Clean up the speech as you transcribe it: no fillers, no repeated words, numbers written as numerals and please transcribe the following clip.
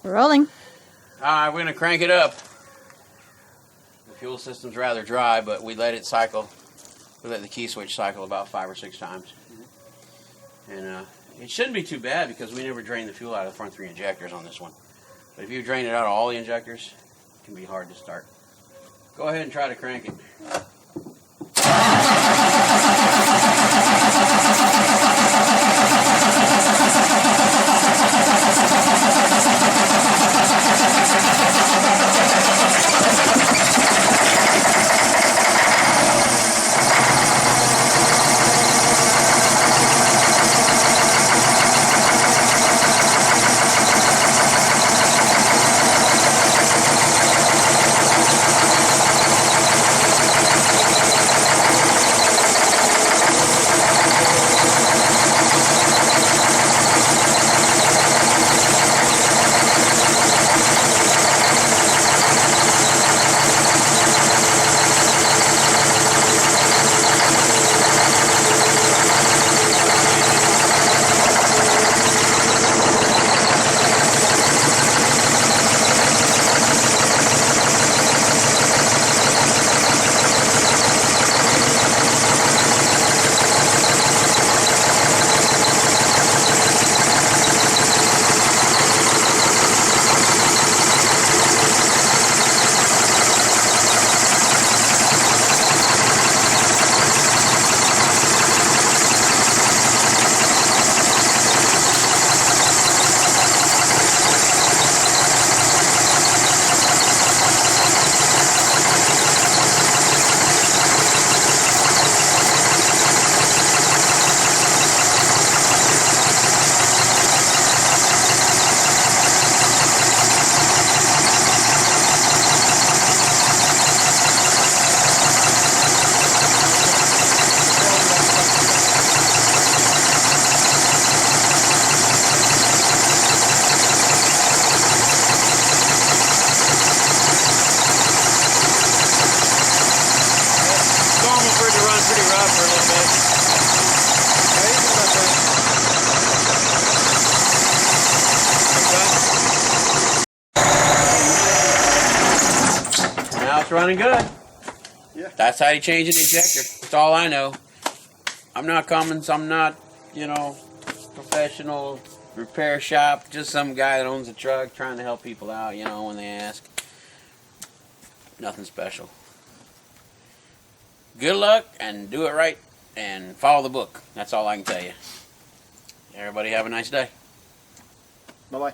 We're rolling. We're going to crank it up. The fuel system's rather dry, but we let it cycle. We let the key switch cycle about 5 or 6 times. And it shouldn't be too bad because we never drained the fuel out of the front 3 injectors on this one. But if you drain it out of all the injectors, it can be hard to start. Go ahead and try to crank it. Pretty rough for a little bit. Now it's running good. Yeah. That's how you change an injector. That's all I know. I'm not Cummins. I'm not, professional repair shop. Just some guy that owns a truck trying to help people out, when they ask. Nothing special. Good luck and do it right and follow the book. That's all I can tell you. Everybody have a nice day. Bye-bye.